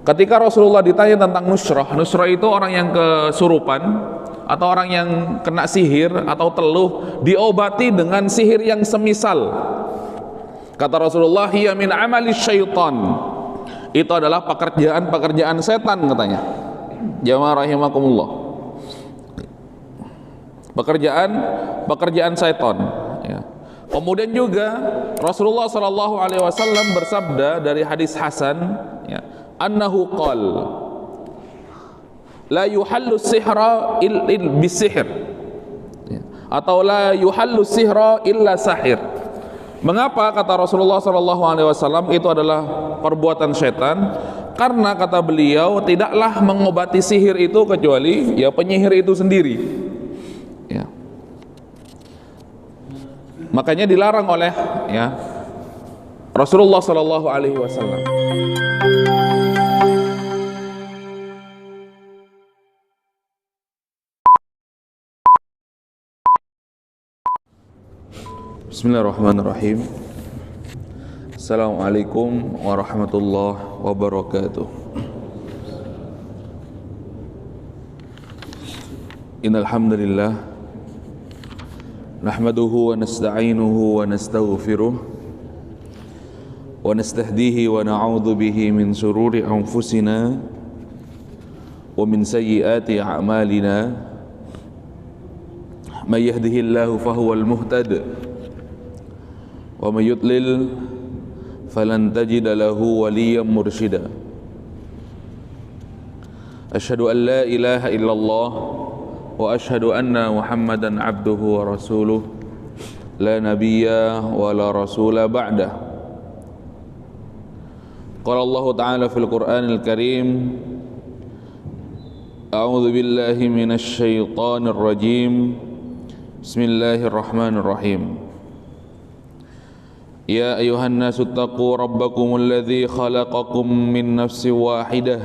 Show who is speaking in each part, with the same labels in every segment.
Speaker 1: Ketika Rasulullah ditanya tentang nusrah, nusrah itu orang yang kesurupan atau orang yang kena sihir atau teluh diobati dengan sihir yang semisal. Kata Rasulullah, hiya min amali syaitan. Itu adalah pekerjaan setan katanya. Jamaah rahimakumullah. Pekerjaan setan. Ya. Kemudian juga Rasulullah SAW bersabda dari hadis Hasan, ya, annahu qal la yuhallu sihra bisihir, ya, atau la yuhallu sihra illa sahir. Mengapa kata Rasulullah SAW itu adalah perbuatan setan? Karena kata beliau tidaklah mengobati sihir itu kecuali ya penyihir itu sendiri. Ya. Makanya dilarang oleh ya Rasulullah SAW. Bismillahirrahmanirrahim. Assalamualaikum warahmatullahi wabarakatuh. Innal hamdalillah nahmaduhu wa nasta'inuhu wa nastaghfiruh wa nastahdihi wa na'udzu bihi min shururi anfusina wa min sayyiati a'malina. May yahdihillahu fahuwal muhtad wa may yudlil falan tajida lahu waliyyan mursyida. Asyhadu an la ilaha illallah wa asyhadu anna Muhammadan abduhu wa rasuluh la nabiyya wa la rasula ba'dah. Qala Allah ta'ala fil Qur'anil Karim, a'udzu billahi minasy syaithanir rajim. Bismillahirrahmanirrahim. Ya ayuhan nasu taqu rabbakumul ladzi khalaqakum min nafsin wahidah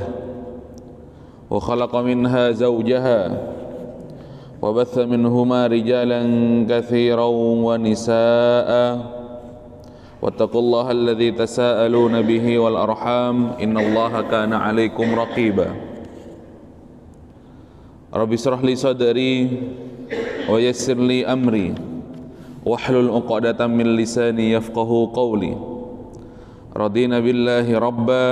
Speaker 1: wa khalaqa minha zawjaha wa batha minhuma rijalan katsiran wa nisaa'a wattaqullaha alladzi tasaaluna bihi wal arham innallaha kana 'alaikum raqiba. Rabbi shrah li sadri wa yassir li amri wahlul 'uqdatam min lisani yafqahu qawli. Radina billahi rabba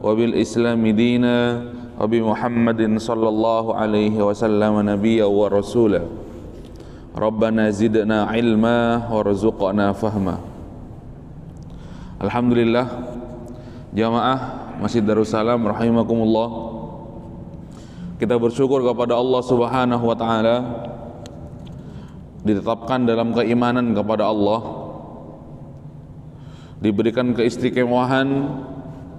Speaker 1: wa bil islami dina wa bi Muhammadin sallallahu alaihi wasallam nabiyya wa rasula. Rabbana zidna ilma warzuqna fahma. Alhamdulillah, jamaah Masjid Darussalam rahimakumullah, kita bersyukur kepada Allah Subhanahu wa taala ditetapkan dalam keimanan kepada Allah, diberikan keistiqomahan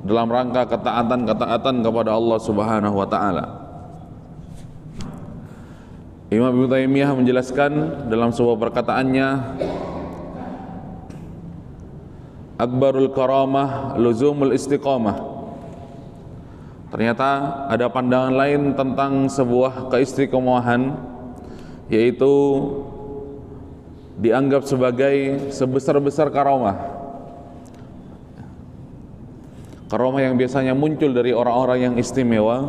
Speaker 1: dalam rangka ketaatan kepada Allah Subhanahu wa taala. Imam Ibnu Taimiyah menjelaskan dalam sebuah perkataannya, akbarul karamah luzumul istiqamah. Ternyata ada pandangan lain tentang sebuah keistiqomahan, yaitu dianggap sebagai sebesar-besar karamah. Karamah yang biasanya muncul dari orang-orang yang istimewa,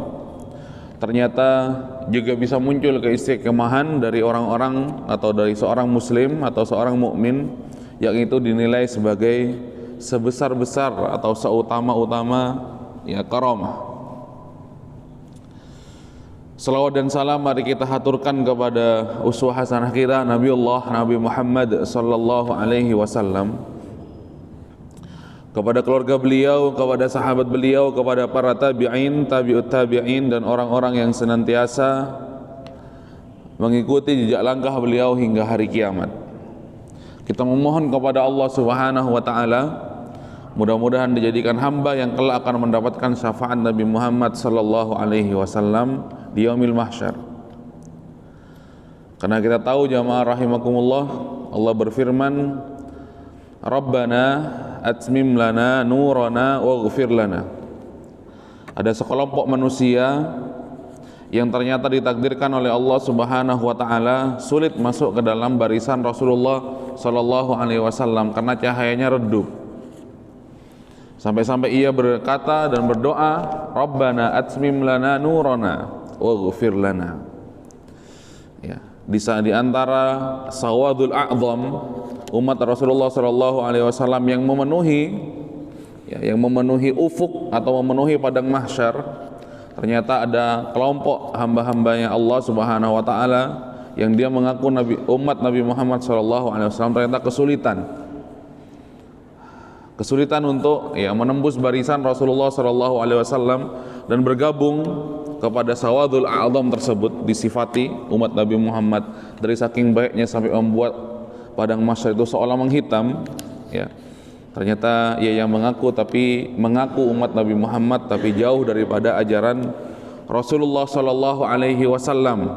Speaker 1: ternyata juga bisa muncul keistiqomahan dari orang-orang atau dari seorang muslim atau seorang mukmin yang itu dinilai sebagai sebesar-besar atau seutama-utama ya karamah. Salawat dan salam mari kita haturkan kepada uswah hasanah kita Nabi Muhammad sallallahu alaihi wasallam, kepada keluarga beliau, kepada sahabat beliau, kepada para tabi'in, tabi'ut tabi'in dan orang-orang yang senantiasa mengikuti jejak langkah beliau hingga hari kiamat. Kita memohon kepada Allah Subhanahu wa taala mudah-mudahan dijadikan hamba yang kelak akan mendapatkan syafaat Nabi Muhammad sallallahu alaihi wasallam di yaumil mahsyar. Karena kita tahu jamaah rahimakumullah, Allah berfirman, Rabbana atmim lana nurana waghfir lana. Ada sekelompok manusia yang ternyata ditakdirkan oleh Allah Subhanahu wa taala sulit masuk ke dalam barisan Rasulullah sallallahu alaihi wasallam karena cahayanya redup. Sampai-sampai ia berkata dan berdoa, Rabbana atmim lana nurana waghfir lana. Ya, di antara sawadul a'zam umat Rasulullah sallallahu alaihi wasallam yang memenuhi ufuk atau memenuhi padang mahsyar, ternyata ada kelompok hamba-hambanya Allah Subhanahu wa taala yang dia mengaku umat Nabi Muhammad sallallahu alaihi wasallam ternyata kesulitan untuk menembus barisan Rasulullah sallallahu alaihi wasallam dan bergabung kepada sawadul a'zam tersebut. Disifati umat Nabi Muhammad dari saking baiknya sampai membuat padang mahsyar itu seolah menghitam, ya. Ternyata ia yang mengaku umat Nabi Muhammad tapi jauh daripada ajaran Rasulullah sallallahu alaihi wasallam.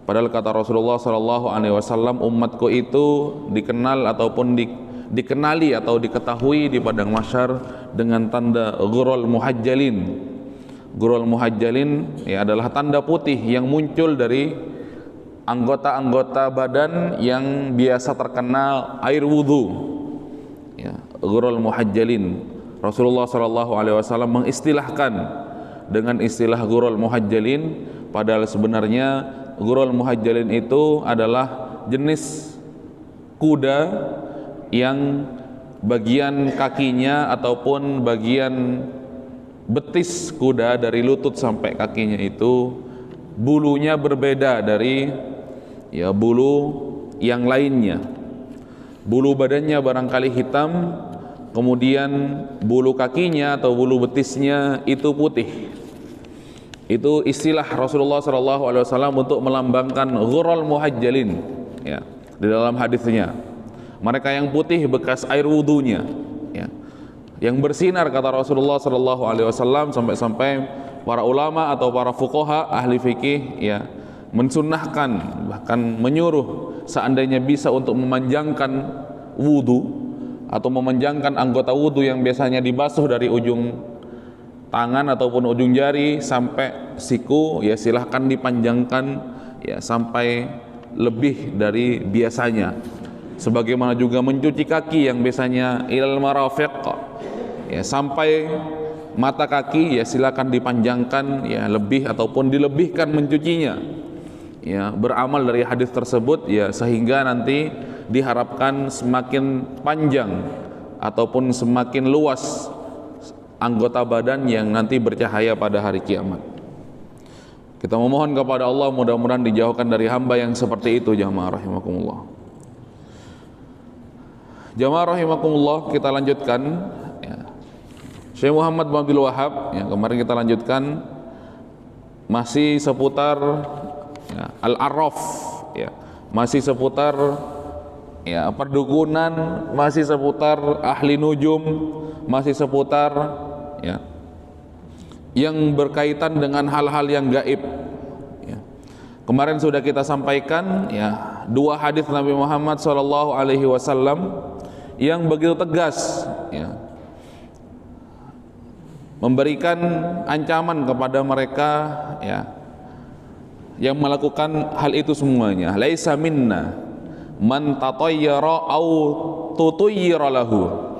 Speaker 1: Padahal kata Rasulullah sallallahu alaihi wasallam, umatku itu dikenali atau diketahui di padang mahsyar dengan tanda ghurul muhajjalin. Ghurul muhajjalin adalah tanda putih yang muncul dari anggota-anggota badan yang biasa terkena air wudu. Ghurul muhajjalin. Rasulullah sallallahu alaihi wasallam mengistilahkan dengan istilah ghurul muhajjalin, padahal sebenarnya ghurul muhajjalin itu adalah jenis kuda yang bagian kakinya ataupun bagian betis kuda dari lutut sampai kakinya itu bulunya berbeda dari bulu yang lainnya. Bulu badannya barangkali hitam, kemudian bulu kakinya atau bulu betisnya itu putih. Itu istilah Rasulullah SAW untuk melambangkan ghurul muhajjalin, di dalam hadisnya. Mereka yang putih bekas air wudunya, yang bersinar kata Rasulullah SAW, sampai-sampai para ulama atau para fuqaha ahli fikih mensunnahkan, bahkan menyuruh seandainya bisa untuk memanjangkan wudu atau memanjangkan anggota wudu yang biasanya dibasuh dari ujung tangan ataupun ujung jari sampai siku, silahkan dipanjangkan sampai lebih dari biasanya. Sebagaimana juga mencuci kaki yang biasanya ilal marafiq sampai mata kaki, silakan dipanjangkan lebih ataupun dilebihkan mencucinya. Beramal dari hadis tersebut sehingga nanti diharapkan semakin panjang ataupun semakin luas anggota badan yang nanti bercahaya pada hari kiamat. Kita memohon kepada Allah mudah-mudahan dijauhkan dari hamba yang seperti itu. Jamaah rahimakumullah. Jamaah rahimakumullah, kita lanjutkan Syekh Muhammad bin Abdul Wahhab kemarin kita lanjutkan masih seputar Al-Arraf, masih seputar perdukunan, masih seputar ahli nujum, masih seputar yang berkaitan dengan hal-hal yang gaib. Kemarin sudah kita sampaikan dua hadis Nabi Muhammad SAW yang begitu tegas memberikan ancaman kepada mereka yang melakukan hal itu semuanya. Laisa minna man tatayyara au tutayyira lahu.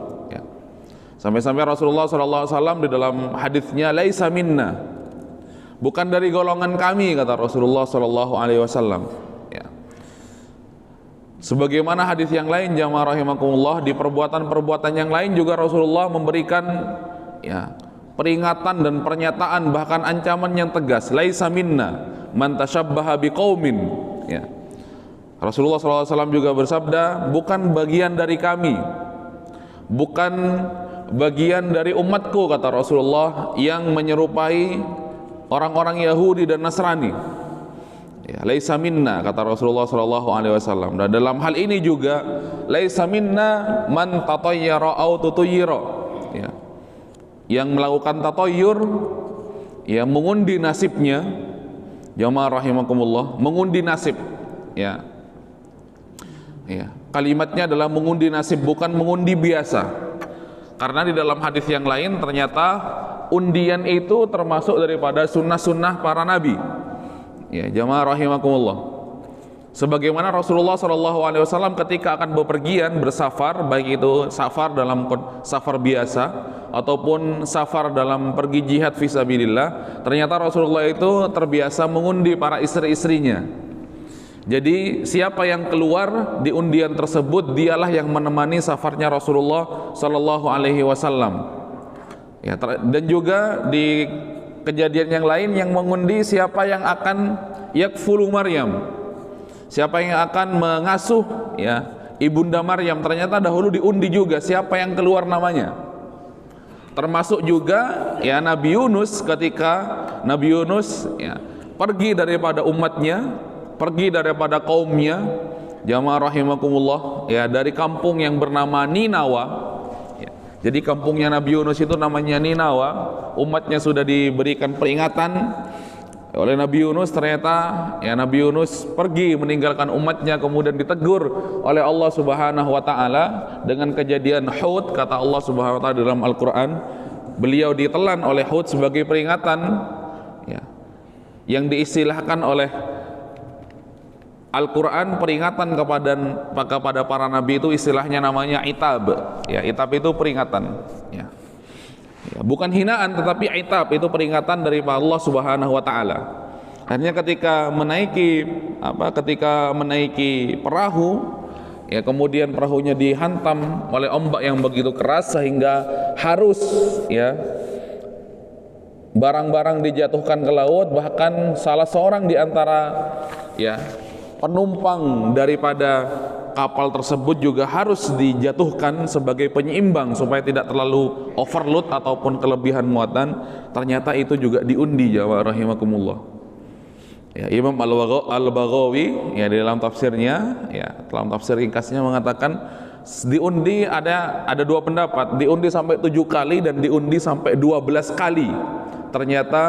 Speaker 1: Sampai-sampai Rasulullah SAW di dalam hadisnya, laisa minna, bukan dari golongan kami, kata Rasulullah SAW. Sebagaimana hadis yang lain, jamaah rahimakumullah, di perbuatan-perbuatan yang lain juga Rasulullah memberikan peringatan dan pernyataan, bahkan ancaman yang tegas. Laisa minna man tashabbaha biqaumin. Rasulullah SAW juga bersabda, bukan bagian dari kami, bukan bagian dari umatku, kata Rasulullah, yang menyerupai orang-orang Yahudi dan Nasrani. Laisa minna, kata Rasulullah SAW. Dan dalam hal ini juga, laisa minna man tatayyara au tutayyira, yang melakukan tatayyur, mengundi nasibnya. Jamaah rahimakumullah, mengundi nasib. Kalimatnya adalah mengundi nasib, bukan mengundi biasa. Karena di dalam hadis yang lain ternyata undian itu termasuk daripada sunnah-sunnah para nabi. Jamaah rahimakumullah. Sebagaimana Rasulullah SAW ketika akan bepergian bersafar, baik itu safar dalam safar biasa ataupun safar dalam pergi jihad fisabilillah, ternyata Rasulullah itu terbiasa mengundi para istri-istrinya. Jadi siapa yang keluar di undian tersebut, dialah yang menemani safarnya Rasulullah SAW. Ya, dan juga di kejadian yang lain yang mengundi siapa yang akan yakfulu Maryam, siapa yang akan mengasuh ya ibunda Maryam, ternyata dahulu diundi juga siapa yang keluar namanya. Termasuk juga ya Nabi Yunus, ketika Nabi Yunus ya pergi daripada umatnya, pergi daripada kaumnya, jamaah rahimakumullah, ya dari kampung yang bernama Ninawa ya. Jadi kampungnya Nabi Yunus itu namanya Ninawa. Umatnya sudah diberikan peringatan oleh Nabi Yunus, ternyata ya Nabi Yunus pergi meninggalkan umatnya, kemudian ditegur oleh Allah Subhanahu wa taala dengan kejadian Hud. Kata Allah Subhanahu wa taala dalam Al-Qur'an, beliau ditelan oleh Hud sebagai peringatan ya, yang diistilahkan oleh Al-Qur'an peringatan kepada para nabi itu istilahnya namanya itab. Ya, itab itu peringatan ya. Ya, bukan hinaan tetapi itab, itu peringatan dari Allah Subhanahu wa taala. Akhirnya ketika menaiki perahu ya, kemudian perahunya dihantam oleh ombak yang begitu keras sehingga harus ya barang-barang dijatuhkan ke laut, bahkan salah seorang di antara ya penumpang daripada kapal tersebut juga harus dijatuhkan sebagai penyeimbang supaya tidak terlalu overload ataupun kelebihan muatan. Ternyata itu juga diundi, jamaah rahimakumullah. Ya, Imam Al-Baghawi ya di dalam tafsirnya ya, dalam tafsir ringkasnya mengatakan diundi ada dua pendapat, diundi sampai 7 kali dan diundi sampai 12 kali. Ternyata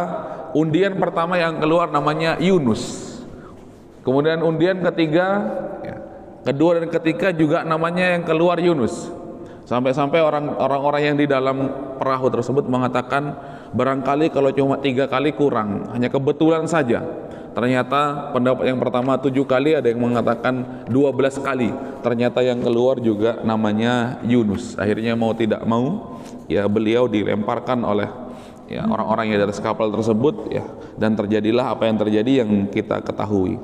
Speaker 1: undian pertama yang keluar namanya Yunus. Kemudian undian ketiga ya, kedua dan ketiga juga namanya yang keluar Yunus. Sampai-sampai orang-orang yang di dalam perahu tersebut mengatakan barangkali kalau cuma 3 kali kurang, hanya kebetulan saja. Ternyata pendapat yang pertama 7 kali, ada yang mengatakan 12 kali. Ternyata yang keluar juga namanya Yunus. Akhirnya mau tidak mau ya beliau dilemparkan oleh ya orang-orang yang di atas kapal tersebut ya, dan terjadilah apa yang terjadi yang kita ketahui.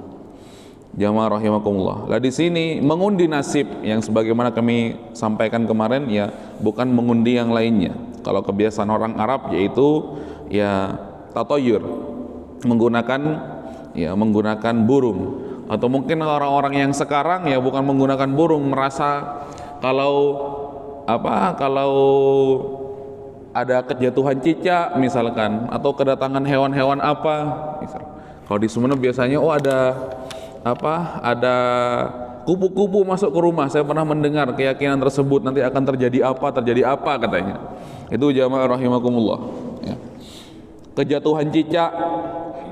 Speaker 1: Jamaah rahimakumullah. Lah di sini mengundi nasib yang sebagaimana kami sampaikan kemarin ya, bukan mengundi yang lainnya. Kalau kebiasaan orang Arab yaitu ya tatoyur, menggunakan burung, atau mungkin orang-orang yang sekarang ya bukan menggunakan burung, merasa kalau ada kejatuhan cicak misalkan, atau kedatangan hewan-hewan apa misal. Kalau di Sumeneb biasanya ada kupu-kupu masuk ke rumah. Saya pernah mendengar keyakinan tersebut, nanti akan terjadi apa katanya. Itu jamaah rahimakumullah ya. Kejatuhan cicak,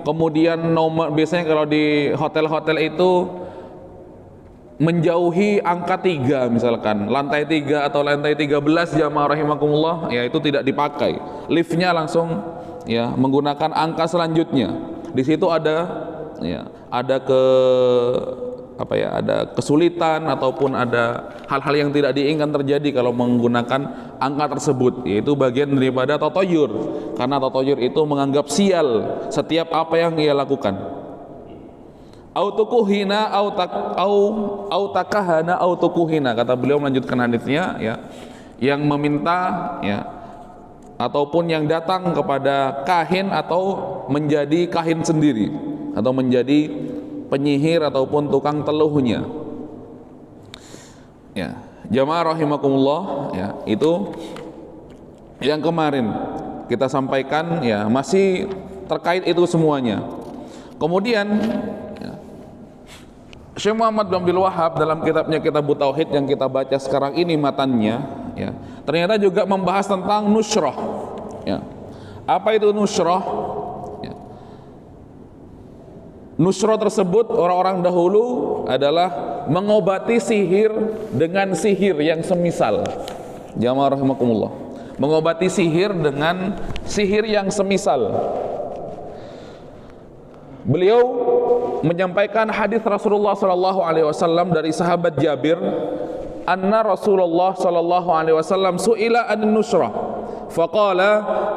Speaker 1: kemudian nomor, biasanya kalau di hotel-hotel itu menjauhi angka 3 misalkan, lantai 3 atau lantai 13 jamaah rahimakumullah ya, itu tidak dipakai. Liftnya langsung ya menggunakan angka selanjutnya. Di situ ada kesulitan ataupun ada hal-hal yang tidak diinginkan terjadi kalau menggunakan angka tersebut, yaitu bagian daripada tatoyur, karena tatoyur itu menganggap sial setiap apa yang ia lakukan. Autukuhina autakahana autukuhina, kata beliau melanjutkan hadisnya ya, yang meminta ya ataupun yang datang kepada kahin atau menjadi kahin sendiri, atau menjadi penyihir ataupun tukang teluhnya ya. Jamaah rahimakumullah ya, itu yang kemarin kita sampaikan ya, masih terkait itu semuanya. Kemudian ya, Syekh Muhammad bin Abdul Wahhab dalam kitabnya Kitabut Tauhid yang kita baca sekarang ini matannya ya, ternyata juga membahas tentang nusrah ya. Apa itu nusrah? Nusrah tersebut orang-orang dahulu adalah mengobati sihir dengan sihir yang semisal. Jamaah rahimakumullah, mengobati sihir dengan sihir yang semisal. Beliau menyampaikan hadis Rasulullah sallallahu alaihi wasallam dari sahabat Jabir, anna Rasulullah sallallahu alaihi wasallam su'ila an nusrah faqala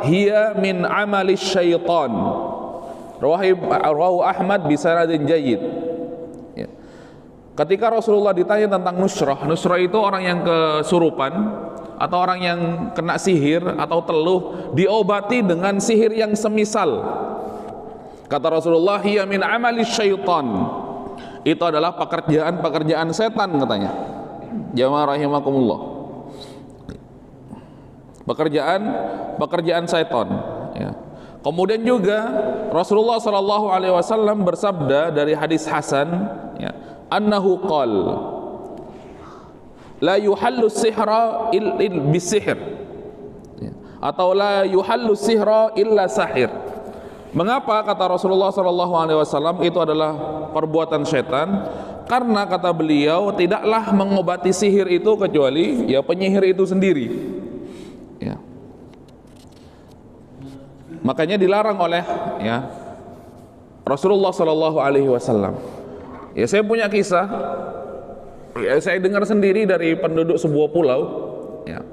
Speaker 1: hiya min amali syaitan. Rawahu Ahmad bi sanadin jayyid. Ya. Ketika Rasulullah ditanya tentang nusrah, nusrah itu orang yang kesurupan atau orang yang kena sihir atau teluh, diobati dengan sihir yang semisal. Kata Rasulullah, hiya min amali syaitan. Itu adalah pekerjaan setan katanya. Jamaah rahimakumullah. Pekerjaan setan. Ya. Kemudian juga Rasulullah sallallahu alaihi wasallam bersabda dari hadis Hasan, ya, annahu qal la yuhallu sihra bis-sihr, ya, atau la yuhallu sihra illa sahir. Mengapa kata Rasulullah sallallahu alaihi wasallam itu adalah perbuatan setan? Karena kata beliau, tidaklah mengobati sihir itu kecuali ya penyihir itu sendiri. Ya. Makanya dilarang oleh ya Rasulullah sallallahu alaihi wasallam. Ya, saya punya kisah. Ya, saya dengar sendiri dari penduduk sebuah pulau, ya.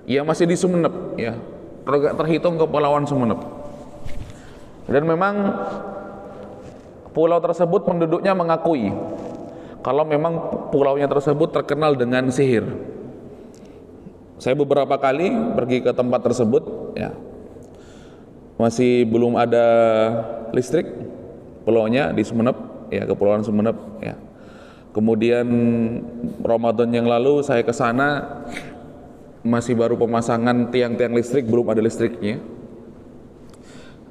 Speaker 1: Yang masih di Sumeneb, ya. Terhitung kepulauan Sumeneb. Dan memang pulau tersebut penduduknya mengakui kalau memang pulaunya tersebut terkenal dengan sihir. Saya beberapa kali pergi ke tempat tersebut, ya, masih belum ada listrik pulaunya di Sumeneb, ya, kepulauan Sumeneb, ya. Kemudian Ramadan yang lalu saya ke sana masih baru pemasangan tiang-tiang listrik, belum ada listriknya.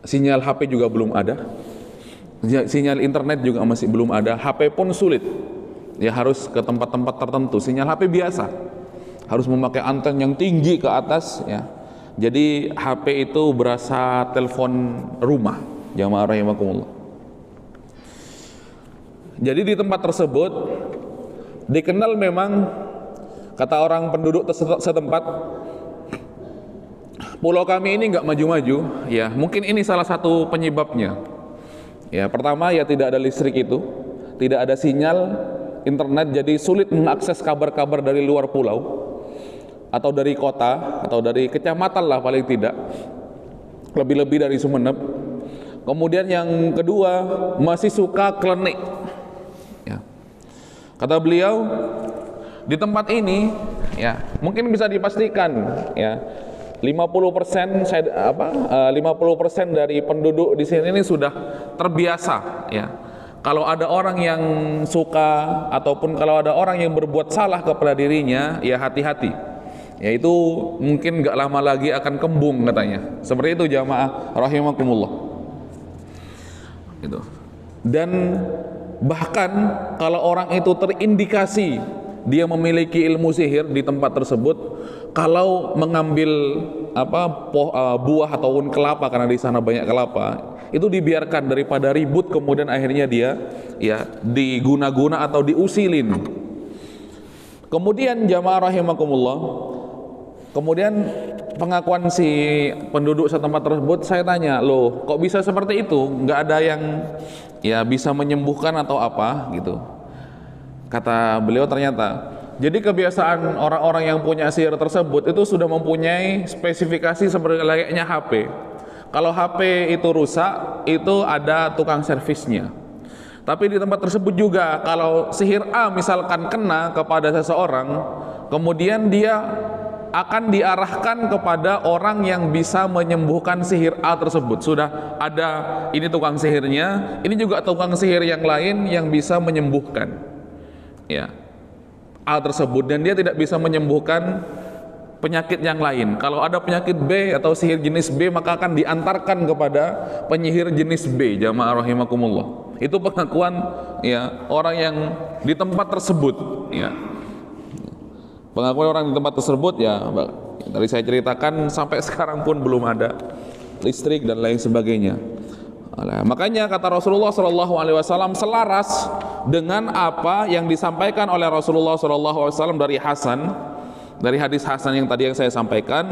Speaker 1: Sinyal HP juga belum ada, sinyal internet juga masih belum ada, HP pun sulit, ya harus ke tempat-tempat tertentu. Sinyal HP biasa harus memakai anten yang tinggi ke atas, ya. Jadi HP itu berasa telepon rumah. Jamaah rahimakumullah. Jadi di tempat tersebut dikenal memang, kata orang penduduk setempat, pulau kami ini nggak maju-maju, ya. Mungkin ini salah satu penyebabnya. Ya, pertama ya tidak ada listrik itu, tidak ada sinyal internet, jadi sulit mengakses kabar-kabar dari luar pulau atau dari kota atau dari kecamatan lah paling tidak, lebih-lebih dari Sumeneb. Kemudian yang kedua, masih suka klenik. Ya. Kata beliau, di tempat ini, ya mungkin bisa dipastikan, ya. 50% 50% dari penduduk di sini ini sudah terbiasa, ya. Kalau ada orang yang suka ataupun kalau ada orang yang berbuat salah kepada dirinya, ya hati-hati. Ya itu mungkin gak lama lagi akan kembung katanya. Seperti itu jamaah rahimakumullah. Itu. Dan bahkan kalau orang itu terindikasi dia memiliki ilmu sihir di tempat tersebut, kalau mengambil buah ataupun kelapa, karena di sana banyak kelapa, itu dibiarkan daripada ribut kemudian akhirnya dia ya diguna-guna atau diusilin. Kemudian jamaah rahimakumullah, kemudian pengakuan si penduduk setempat tersebut, saya tanya, loh kok bisa seperti itu? Nggak ada yang ya bisa menyembuhkan atau apa gitu. Kata beliau ternyata, jadi kebiasaan orang-orang yang punya sihir tersebut itu sudah mempunyai spesifikasi seperti layaknya HP. Kalau HP itu rusak, itu ada tukang servisnya. Tapi di tempat tersebut juga, kalau sihir A misalkan kena kepada seseorang, kemudian dia akan diarahkan kepada orang yang bisa menyembuhkan sihir A tersebut. Sudah ada ini tukang sihirnya, ini juga tukang sihir yang lain yang bisa menyembuhkan, ya, A tersebut, dan dia tidak bisa menyembuhkan penyakit yang lain. Kalau ada penyakit B atau sihir jenis B, maka akan diantarkan kepada penyihir jenis B. Jamaah rahimakumullah. Itu pengakuan ya orang yang di tempat tersebut, ya. Pengakuan orang di tempat tersebut, ya, dari saya ceritakan sampai sekarang pun belum ada listrik dan lain sebagainya. Makanya kata Rasulullah SAW selaras dengan apa yang disampaikan oleh Rasulullah SAW dari Hasan, dari hadis Hasan yang tadi yang saya sampaikan,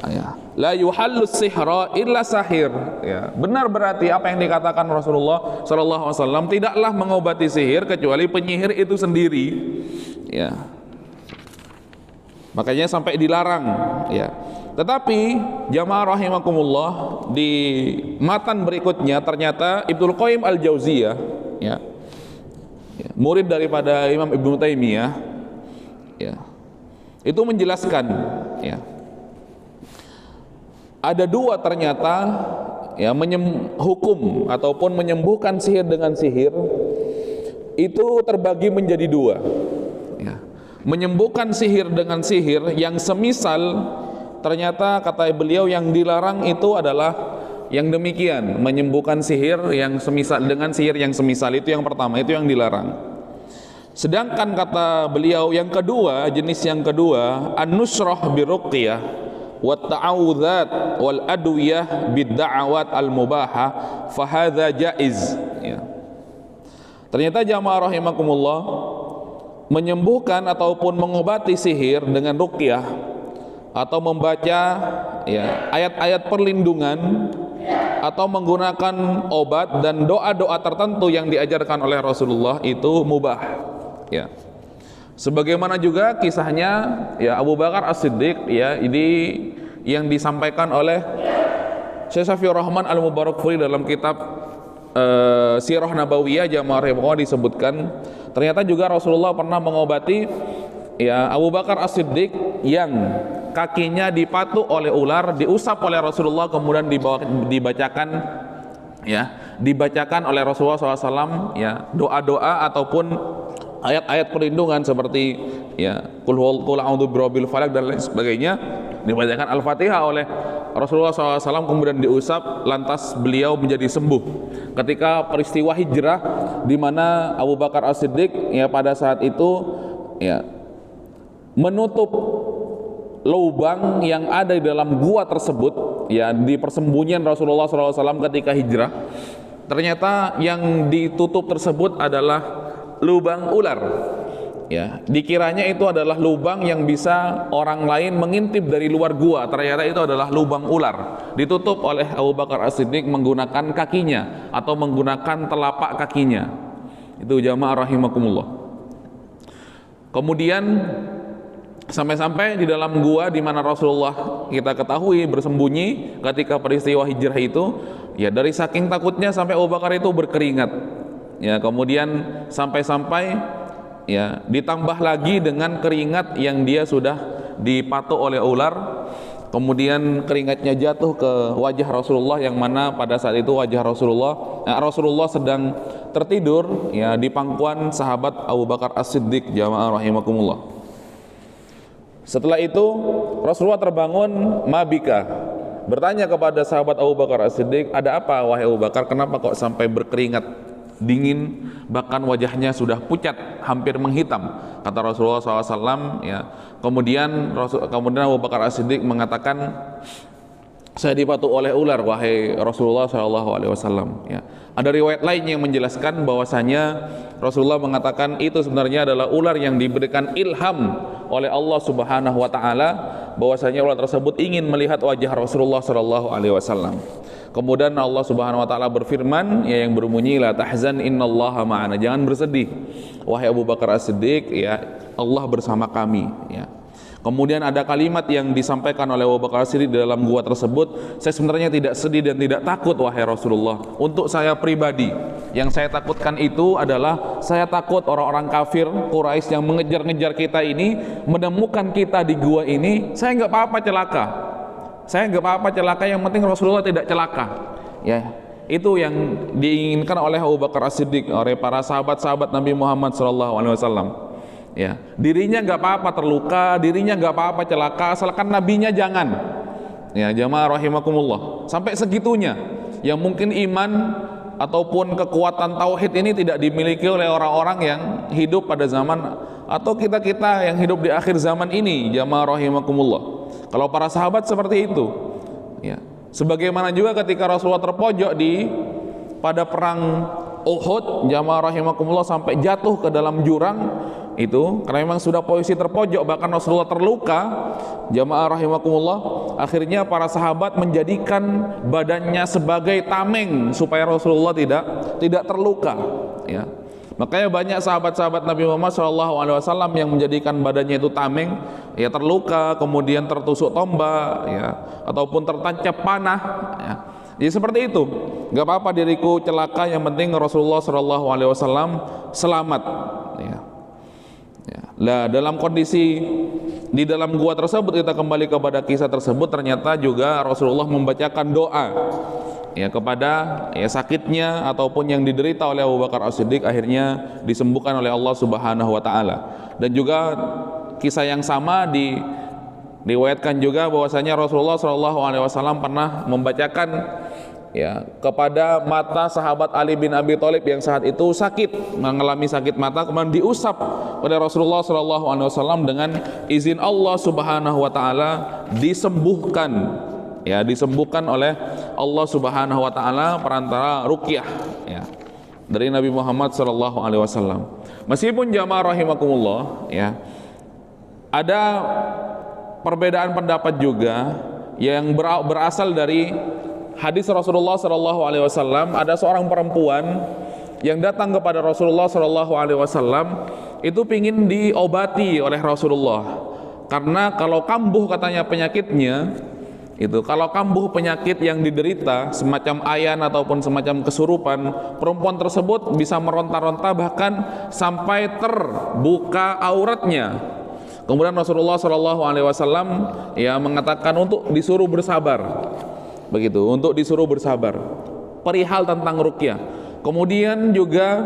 Speaker 1: ya. la yuhallus sihra illa sahir. Ya, benar berarti apa yang dikatakan Rasulullah sallallahu alaihi wasallam, tidaklah mengobati sihir kecuali penyihir itu sendiri. Ya. Makanya sampai dilarang, ya. Tetapi jamaah rahimakumullah, di matan berikutnya ternyata Ibnu Qayyim Al-Jauziyah, ya, murid daripada Imam Ibnu Taimiyah, ya, itu menjelaskan, ya, ada dua ternyata, ya, hukum ataupun menyembuhkan sihir dengan sihir itu terbagi menjadi dua, ya. Menyembuhkan sihir dengan sihir yang semisal, ternyata kata beliau yang dilarang itu adalah yang demikian, menyembuhkan sihir yang semisal dengan sihir yang semisal, itu yang pertama, itu yang dilarang. Sedangkan kata beliau yang kedua, jenis yang kedua, an-nusrah biruqyah wa ta'awudzat wal adwiyah bid-da'awat al-mubahah fa hadza jaiz, ya. Ternyata jamaah rahimakumullah, menyembuhkan ataupun mengobati sihir dengan ruqyah atau membaca, ya, ayat-ayat perlindungan atau menggunakan obat dan doa-doa tertentu yang diajarkan oleh Rasulullah itu mubah, ya. Sebagaimana juga kisahnya, ya, Abu Bakar As-Siddiq, ya, ini yang disampaikan oleh Syekh Safiur Rahman Al-Mubarakfuri dalam kitab Sirah Nabawiyah jamaah rahimahullah disebutkan, ternyata juga Rasulullah pernah mengobati, ya, Abu Bakar As-Siddiq yang kakinya dipatu oleh ular, diusap oleh Rasulullah, kemudian dibacakan, ya, dibacakan oleh Rasulullah SAW, ya, doa-doa ataupun ayat-ayat perlindungan seperti, ya, qul a'udzu birabbil falaq dan lain sebagainya, dibacakan Al-Fatihah oleh Rasulullah SAW, kemudian diusap, lantas beliau menjadi sembuh. Ketika peristiwa hijrah di mana Abu Bakar As-Siddiq, ya, pada saat itu, ya, menutup lubang yang ada di dalam gua tersebut, ya, di persembunyian Rasulullah SAW ketika hijrah, ternyata yang ditutup tersebut adalah lubang ular, ya. Dikiranya itu adalah lubang yang bisa orang lain mengintip dari luar gua, ternyata itu adalah lubang ular, ditutup oleh Abu Bakar As-Siddiq menggunakan kakinya atau menggunakan telapak kakinya. Itu jamaah rahimakumullah. Kemudian sampai-sampai di dalam gua di mana Rasulullah kita ketahui bersembunyi ketika peristiwa hijrah itu, ya, dari saking takutnya sampai Abu Bakar itu berkeringat, ya. Kemudian sampai-sampai, ya, ditambah lagi dengan keringat yang dia sudah dipatuk oleh ular, kemudian keringatnya jatuh ke wajah Rasulullah, yang mana pada saat itu wajah Rasulullah sedang tertidur, ya, di pangkuan sahabat Abu Bakar As-Siddiq jamaah rahimakumullah. Setelah itu Rasulullah terbangun, mabika, bertanya kepada sahabat Abu Bakar As-Siddiq, ada apa wahai Abu Bakar, kenapa kok sampai berkeringat dingin, bahkan wajahnya sudah pucat, hampir menghitam, kata Rasulullah SAW, ya. Kemudian Abu Bakar As-Siddiq mengatakan, saya dipatuk oleh ular wahai Rasulullah SAW, ya. Ada riwayat lain yang menjelaskan bahwasanya Rasulullah mengatakan itu sebenarnya adalah ular yang diberikan ilham oleh Allah Subhanahu wa taala, bahwasanya ular tersebut ingin melihat wajah Rasulullah SAW. Kemudian Allah Subhanahu wa taala berfirman, ya, yang berbunyi la tahzan innallaha ma'ana, jangan bersedih wahai Abu Bakar As-Siddiq, ya, Allah bersama kami, ya. Kemudian ada kalimat yang disampaikan oleh Abu Bakar As-Siddiq di dalam gua tersebut, saya sebenarnya tidak sedih dan tidak takut wahai Rasulullah. Untuk saya pribadi, yang saya takutkan itu adalah saya takut orang-orang kafir Quraisy yang mengejar-ngejar kita ini menemukan kita di gua ini. Saya nggak apa-apa celaka, saya nggak apa-apa celaka, yang penting Rasulullah tidak celaka, ya. Itu yang diinginkan oleh Abu Bakar As-Siddiq, oleh para sahabat-sahabat Nabi Muhammad SAW. Ya, dirinya nggak apa-apa terluka, dirinya nggak apa-apa celaka, asalkan nabinya jangan. Ya, jamaah rahimakumullah, sampai segitunya. Yang mungkin iman ataupun kekuatan tauhid ini tidak dimiliki oleh orang-orang yang hidup pada zaman atau kita-kita yang hidup di akhir zaman ini, jamaah rahimakumullah. Kalau para sahabat seperti itu, ya. Sebagaimana juga ketika Rasulullah terpojok pada perang Uhud, jamaah rahimakumullah, sampai jatuh ke dalam jurang, itu, karena memang sudah posisi terpojok, bahkan Rasulullah terluka, jamaah rahimakumullah, akhirnya para sahabat menjadikan badannya sebagai tameng supaya Rasulullah tidak terluka, ya. Makanya banyak sahabat-sahabat Nabi Muhammad SAW yang menjadikan badannya itu tameng, ya, terluka, kemudian tertusuk tombak, ya, ataupun tertancap panah, ya. Jadi seperti itu, nggak apa-apa diriku celaka, yang penting Rasulullah SAW selamat, ya. Ya. Nah, dalam kondisi di dalam gua tersebut, kita kembali kepada kisah tersebut, ternyata juga Rasulullah membacakan doa, ya, kepada, ya, sakitnya ataupun yang diderita oleh Abu Bakar As-Siddiq, akhirnya disembuhkan oleh Allah Subhanahu wa taala. Dan juga kisah yang sama diriwayatkan juga bahwasanya Rasulullah SAW pernah membacakan, ya, kepada mata sahabat Ali bin Abi Thalib yang saat itu sakit, mengalami sakit mata, kemudian diusap oleh Rasulullah SAW dengan izin Allah Subhanahu wa taala disembuhkan, ya, disembuhkan oleh Allah Subhanahu wa taala perantara ruqyah, ya, dari Nabi Muhammad SAW. Meskipun jamaah rahimakumullah, ya, ada perbedaan pendapat juga yang berasal dari hadis Rasulullah SAW. Ada seorang perempuan yang datang kepada Rasulullah SAW, itu pingin diobati oleh Rasulullah, karena kalau kambuh katanya penyakitnya itu, kalau kambuh penyakit yang diderita semacam ayan ataupun semacam kesurupan, perempuan tersebut bisa meronta-ronta bahkan sampai terbuka auratnya. Kemudian Rasulullah SAW, ya, mengatakan untuk disuruh bersabar, begitu, untuk disuruh bersabar perihal tentang ruqyah. Kemudian juga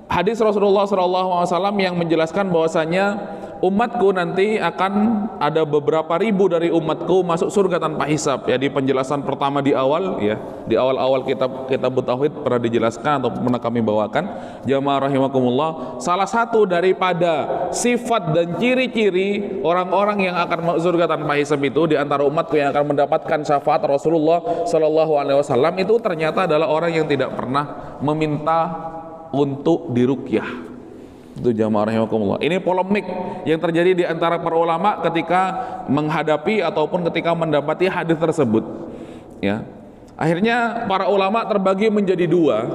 Speaker 1: hadis Rasulullah SAW yang menjelaskan bahwasanya umatku nanti akan ada beberapa ribu dari umatku masuk surga tanpa hisab, ya, di penjelasan pertama di awal, ya, di awal-awal kitab tauhid pernah dijelaskan atau pernah kami bawakan, jamaah rahimakumullah. Salah satu daripada sifat dan ciri-ciri orang-orang yang akan masuk surga tanpa hisab itu, di antara umatku yang akan mendapatkan syafaat Rasulullah SAW, itu ternyata adalah orang yang tidak pernah meminta untuk diruqyah. Itu jamaah rahimakumullah. Ini polemik yang terjadi di antara para ulama ketika menghadapi ataupun ketika mendapati hadis tersebut, ya. Akhirnya para ulama terbagi menjadi dua,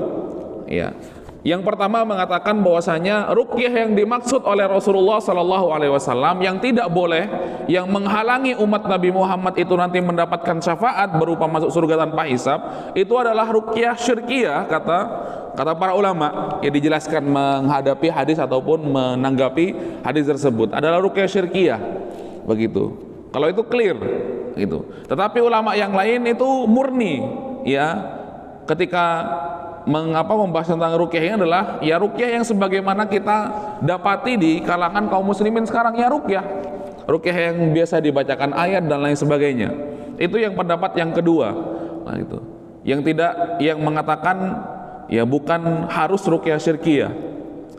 Speaker 1: ya. Yang pertama mengatakan bahwasanya ruqyah yang dimaksud oleh Rasulullah SAW yang tidak boleh, yang menghalangi umat Nabi Muhammad itu nanti mendapatkan syafaat berupa masuk surga tanpa hisab, itu adalah ruqyah syirkiyah, kata para ulama, ya, dijelaskan menghadapi hadis ataupun menanggapi hadis tersebut adalah ruqyah syirkiyah, begitu. Kalau itu clear, gitu. Tetapi ulama yang lain itu murni, ya, ketika membahas tentang ruqyah ini adalah, ya, ruqyah yang sebagaimana kita dapati di kalangan kaum muslimin sekarang, ya, ruqyah yang biasa dibacakan ayat dan lain sebagainya. Itu yang pendapat yang kedua, nah, itu yang mengatakan, ya, bukan harus ruqyah syirkiyah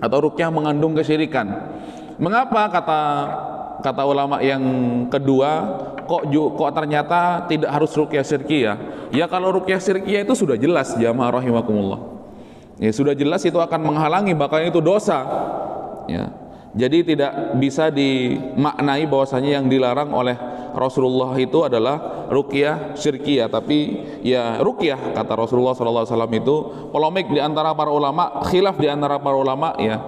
Speaker 1: atau ruqyah mengandung kesyirikan. Mengapa kata ulama yang kedua kok ternyata tidak harus ruqyah syirkiyah? Ya, kalau ruqyah syirkiyah itu sudah jelas jamaah rahimakumullah, ya, sudah jelas itu akan menghalangi, bahkan itu dosa, ya. Jadi tidak bisa dimaknai bahwasanya yang dilarang oleh Rasulullah itu adalah ruqyah syirkiyah, tapi, ya, ruqyah kata Rasulullah SAW itu polemik di antara para ulama, khilaf di antara para ulama, ya,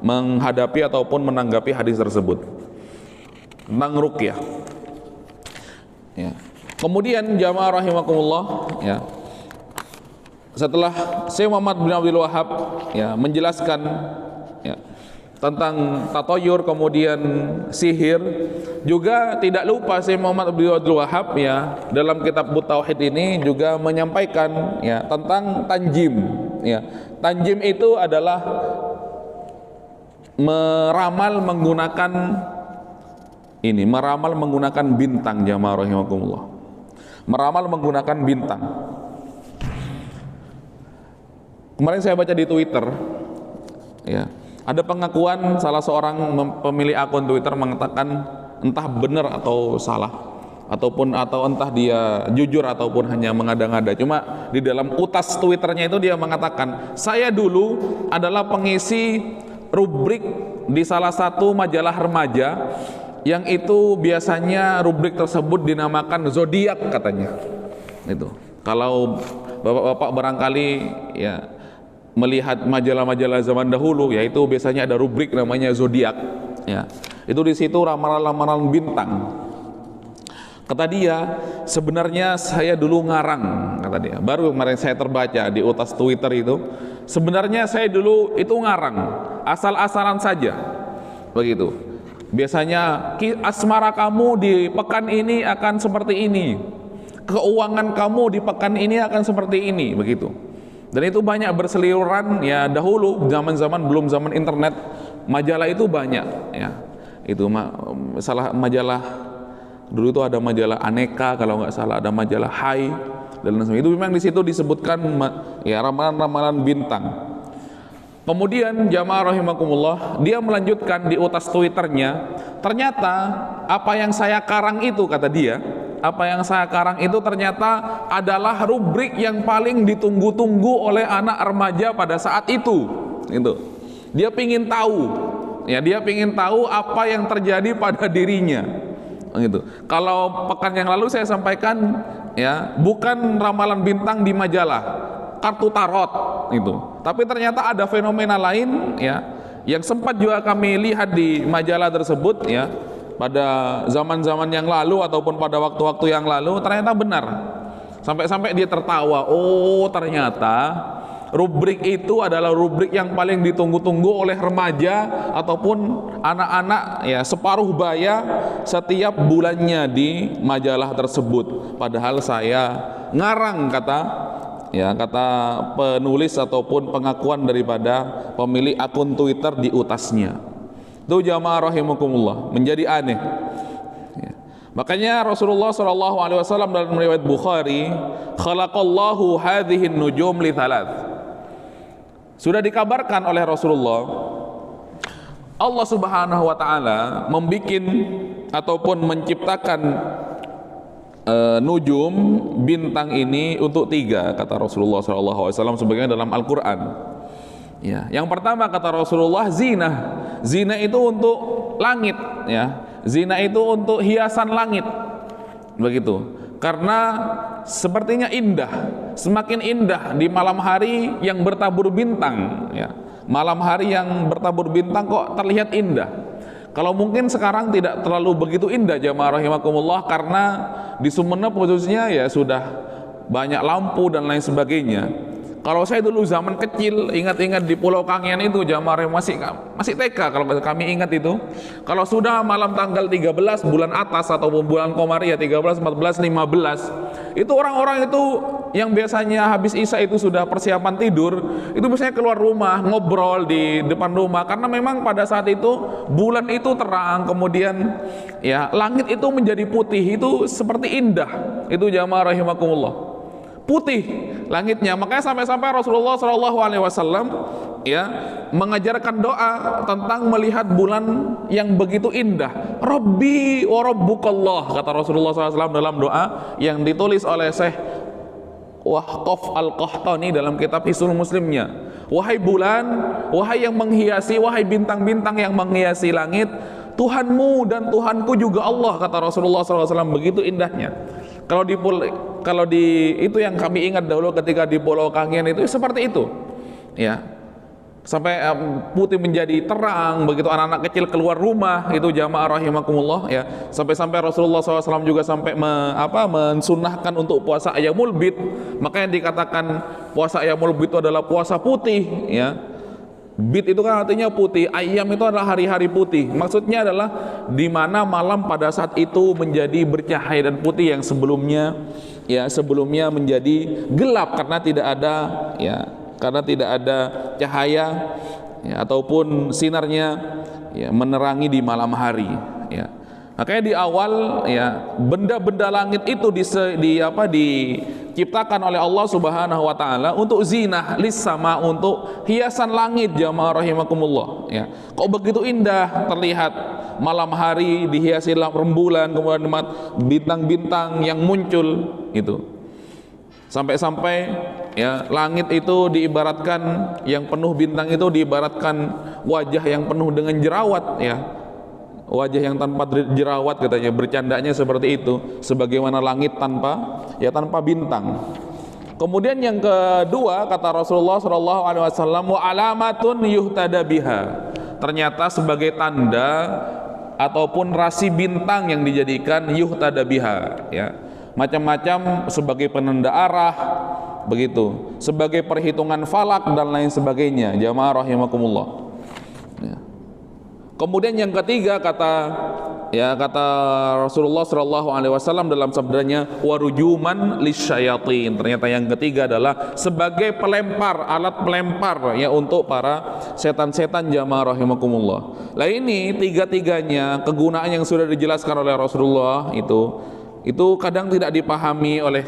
Speaker 1: menghadapi ataupun menanggapi hadis tersebut tentang ruqyah, ya. Kemudian jamaah rahimakumullah, ya, setelah Syekh Muhammad bin Abdul Wahhab, ya, menjelaskan, ya, tentang tatoyur kemudian sihir, juga tidak lupa Syekh Muhammad bin Abdul Wahhab, ya, dalam kitab Tauhid ini juga menyampaikan, ya, tentang tanjim, ya. Tanjim itu adalah meramal menggunakan bintang, jamaah rahimakumullah. Meramal menggunakan bintang. Kemarin saya baca di Twitter, ya, ada pengakuan salah seorang pemilik akun Twitter mengatakan, entah benar atau salah, atau entah dia jujur ataupun hanya mengada-ngada, cuma di dalam utas Twitternya itu dia mengatakan, saya dulu adalah pengisi rubrik di salah satu majalah remaja yang itu biasanya rubrik tersebut dinamakan zodiak katanya. Itu. Kalau bapak-bapak barangkali ya melihat majalah-majalah zaman dahulu, yaitu biasanya ada rubrik namanya zodiak. Ya, itu di situ ramalan-ramalan bintang. Kata dia, sebenarnya saya dulu ngarang, kata dia. Baru kemarin saya terbaca di utas Twitter itu. Sebenarnya saya dulu itu ngarang, asal-asalan saja. Begitu. Biasanya asmara kamu di pekan ini akan seperti ini. Keuangan kamu di pekan ini akan seperti ini, begitu. Dan itu banyak berseliweran ya dahulu, zaman-zaman belum zaman internet, majalah itu banyak ya. Itu salah majalah dulu itu ada majalah Aneka kalau nggak salah, ada majalah Hai dan lain sebagainya. Itu memang di situ disebutkan ya ramalan-ramalan bintang. Kemudian jamaah rahimakumullah, dia melanjutkan di utas Twitternya, ternyata apa yang saya karang itu, kata dia, apa yang saya karang itu ternyata adalah rubrik yang paling ditunggu-tunggu oleh anak remaja pada saat itu. Itu. Dia pingin tahu, ya dia pingin tahu apa yang terjadi pada dirinya. Gitu. Kalau pekan yang lalu saya sampaikan ya bukan ramalan bintang di majalah, kartu tarot itu. Tapi ternyata ada fenomena lain ya yang sempat juga kami lihat di majalah tersebut ya pada zaman-zaman yang lalu ataupun pada waktu-waktu yang lalu, ternyata benar. Sampai-sampai dia tertawa. Oh, ternyata rubrik itu adalah rubrik yang paling ditunggu-tunggu oleh remaja ataupun anak-anak ya separuh baya setiap bulannya di majalah tersebut. Padahal saya ngarang, kata penulis ataupun pengakuan daripada pemilik akun Twitter di utasnya. Itu jamaah rahimakumullah, menjadi aneh. Ya. Makanya Rasulullah SAW dalam riwayat Bukhari, khalaqallahu hadhihi nujum li thalath. Sudah dikabarkan oleh Rasulullah, Allah Subhanahu wa taala membikin ataupun menciptakan nujum bintang ini untuk 3, kata Rasulullah SAW sebagaimana dalam Al-Qur'an. Ya, yang pertama kata Rasulullah, zina. Zina itu untuk langit ya. Zina itu untuk hiasan langit. Begitu. Karena sepertinya indah, semakin indah di malam hari yang bertabur bintang ya. Malam hari yang bertabur bintang kok terlihat indah. Kalau mungkin sekarang tidak terlalu begitu indah jamaah rahimakumullah, karena di Sumeneb khususnya ya sudah banyak lampu dan lain sebagainya. Kalau saya dulu zaman kecil, ingat-ingat di Pulau Kangean itu jamaah masih TK kalau kami ingat itu. Kalau sudah malam tanggal 13 bulan atas ataupun bulan Komariah 13, 14, 15, itu orang-orang itu yang biasanya habis Isya itu sudah persiapan tidur, itu biasanya keluar rumah ngobrol di depan rumah, karena memang pada saat itu bulan itu terang, kemudian ya langit itu menjadi putih, itu seperti indah. Itu jamaah rahimakumullah. Putih langitnya, makanya sampai-sampai Rasulullah SAW ya mengajarkan doa tentang melihat bulan yang begitu indah. Rabbi wa rabbukallah, kata Rasulullah SAW dalam doa yang ditulis oleh Syekh Waqaf Al-Qahtani dalam kitab Hisnul Muslimnya. Wahai bulan, wahai yang menghiasi, wahai bintang-bintang yang menghiasi langit, Tuhanmu dan Tuhanku juga Allah, kata Rasulullah SAW. Begitu indahnya. Kalau di itu yang kami ingat dahulu ketika di Pulau Kangean itu seperti itu ya, sampai putih menjadi terang, begitu anak-anak kecil keluar rumah itu jamaah rahimakumullah ya, sampai-sampai Rasulullah SAW juga sampai mensunnahkan untuk puasa Ayyamul Bid. Makanya dikatakan puasa Ayyamul Bid itu adalah puasa putih ya. Bid itu kan artinya putih, ayyam itu adalah hari-hari putih. Maksudnya adalah di mana malam pada saat itu menjadi bercahaya dan putih yang sebelumnya menjadi gelap karena tidak ada cahaya ya, ataupun sinarnya ya, menerangi di malam hari ya. Makanya di awal ya benda-benda langit itu diciptakan oleh Allah Subhanahu wa taala untuk zinah lis sama, untuk hiasan langit jamaah rahimakumullah ya. Kok begitu indah terlihat malam hari dihiasi rembulan, kemudian bintang-bintang yang muncul itu. Sampai-sampai ya langit itu diibaratkan, yang penuh bintang itu diibaratkan wajah yang penuh dengan jerawat, ya, wajah yang tanpa jerawat katanya, bercandanya seperti itu, sebagaimana langit tanpa bintang. Kemudian yang kedua kata Rasulullah SAW, wa alamatun yuhtada biha, ternyata sebagai tanda ataupun rasi bintang yang dijadikan yuhtada biha, ya, macam-macam, sebagai penanda arah begitu, sebagai perhitungan falak dan lain sebagainya. Jamaah rahimakumullah, ya. Kemudian yang ketiga kata Rasulullah SAW dalam sabdanya, warujuman lisyayatin, ternyata yang ketiga adalah sebagai pelempar, alat pelempar ya untuk para setan-setan. Jamaah rahimakumullah. Lah ini tiga-tiganya kegunaan yang sudah dijelaskan oleh Rasulullah itu kadang tidak dipahami oleh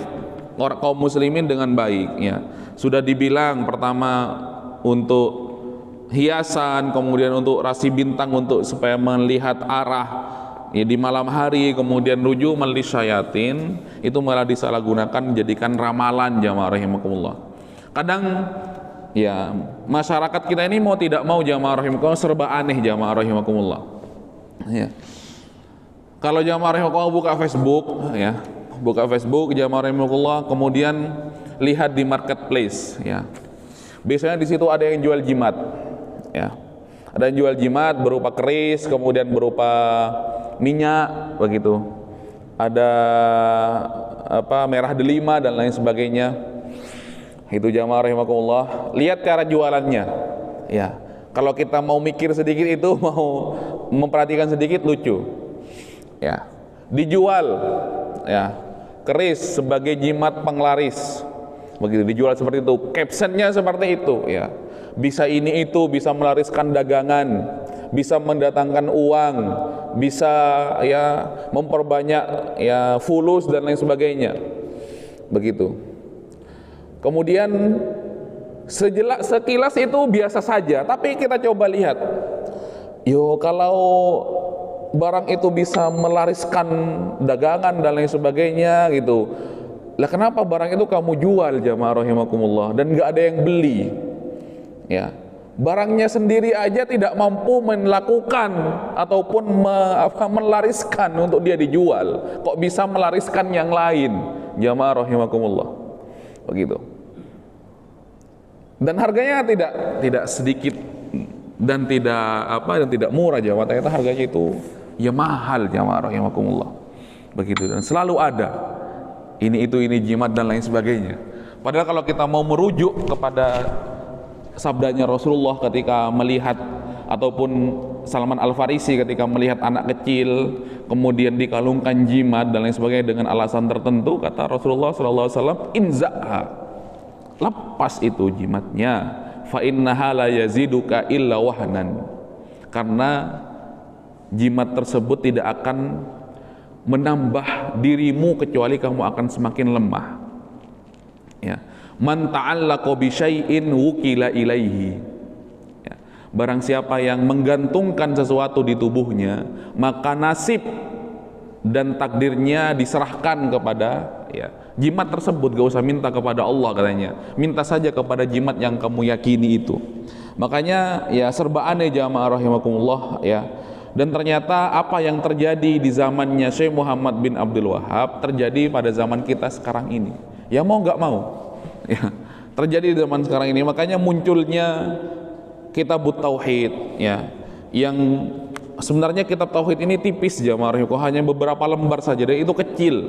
Speaker 1: kaum muslimin dengan baik, ya. Sudah dibilang pertama untuk hiasan, kemudian untuk rasi bintang untuk supaya melihat arah ya di malam hari, kemudian rujuman lisyayatin itu malah disalahgunakan menjadikan ramalan. Jamaah rahimakumullah. Kadang ya masyarakat kita ini mau tidak mau, jamaah rahimakumullah, serba aneh. Jamaah rahimakumullah, ya. Kalau jamaah rahimakumullah buka Facebook jamaah rahimakumullah, kemudian lihat di marketplace, ya. Biasanya di situ ada yang jual jimat, ya. Ada yang jual jimat berupa keris, kemudian berupa minyak begitu. Ada merah delima dan lain sebagainya. Itu jamaah rahimakumullah, lihat cara jualannya, ya. Kalau kita mau mikir sedikit, itu mau memperhatikan sedikit, lucu. Ya, dijual ya keris sebagai jimat penglaris, begitu, dijual seperti itu, captionnya seperti itu, ya. Bisa ini itu, bisa melariskan dagangan, bisa mendatangkan uang, bisa ya memperbanyak ya fulus dan lain sebagainya, begitu. Kemudian sekilas itu biasa saja, tapi kita coba lihat, kalau barang itu bisa melariskan dagangan dan lain sebagainya gitu, lah kenapa barang itu kamu jual, jamaah rahimakumullah, dan nggak ada yang beli, ya. Barangnya sendiri aja tidak mampu melakukan ataupun melariskan untuk dia dijual, kok bisa melariskan yang lain, jamaah rahimakumullah, begitu. Dan harganya tidak sedikit dan tidak murah, jamaah. Ternyata harganya itu ya mahal, jamaah rahimakumullah, begitu. Dan selalu ada ini jimat dan lain sebagainya. Padahal kalau kita mau merujuk kepada sabdanya Rasulullah ketika melihat, ataupun Salman Al-Farisi ketika melihat anak kecil kemudian dikalungkan jimat dan lain sebagainya dengan alasan tertentu, kata Rasulullah SAW, inzaha, lepas itu jimatnya, fa innaha la yaziduka illa wahnan, karena jimat tersebut tidak akan menambah dirimu kecuali kamu akan semakin lemah, ya. Man ta'allaqa bi syai'in wukila ilaihi, ya. Barang siapa yang menggantungkan sesuatu di tubuhnya, maka nasib dan takdirnya diserahkan kepada ya jimat tersebut. Gak usah minta kepada Allah, katanya, minta saja kepada jimat yang kamu yakini itu. Makanya ya serba aneh, jamaah rahimakumullah, ya. Dan ternyata apa yang terjadi di zamannya Syekh Muhammad bin Abdul Wahab terjadi pada zaman kita sekarang ini, ya mau nggak mau, ya, terjadi di zaman sekarang ini. Makanya munculnya kitab tauhid, ya, yang sebenarnya kitab tauhid ini tipis, jamaah rahimakumullah, hanya beberapa lembar saja, dan itu kecil.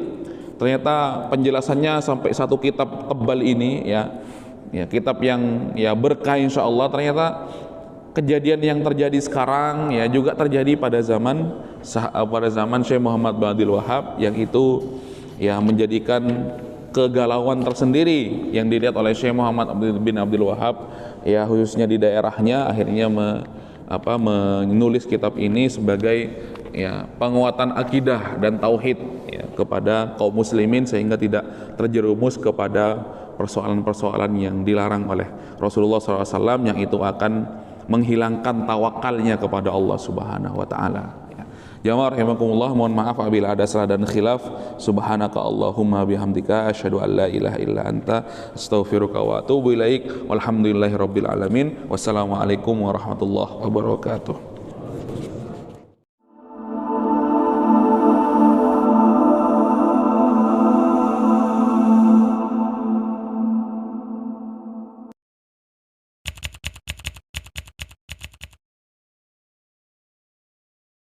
Speaker 1: Ternyata penjelasannya sampai satu kitab tebal ini, ya, kitab yang ya berkah insyaallah. Ternyata kejadian yang terjadi sekarang ya juga terjadi pada zaman Syekh Muhammad bin Abdul Wahab, yang itu ya menjadikan kegalauan tersendiri yang dilihat oleh Syekh Muhammad bin Abdul Wahab, ya khususnya di daerahnya, akhirnya menulis kitab ini sebagai ya penguatan akidah dan tauhid, ya, kepada kaum muslimin, sehingga tidak terjerumus kepada persoalan-persoalan yang dilarang oleh Rasulullah SAW, yang itu akan menghilangkan tawakalnya kepada Allah Subhanahu wa taala, ya. Jamaah rahimakumullah, mohon maaf apabila ada salah dan khilaf. Subhanaka Allahumma bihamdika asyhadu an la ilaha illa anta astaghfiruka wa atubu ilaik. Walhamdulillahirabbil alamin. Wassalamualaikum warahmatullahi wabarakatuh.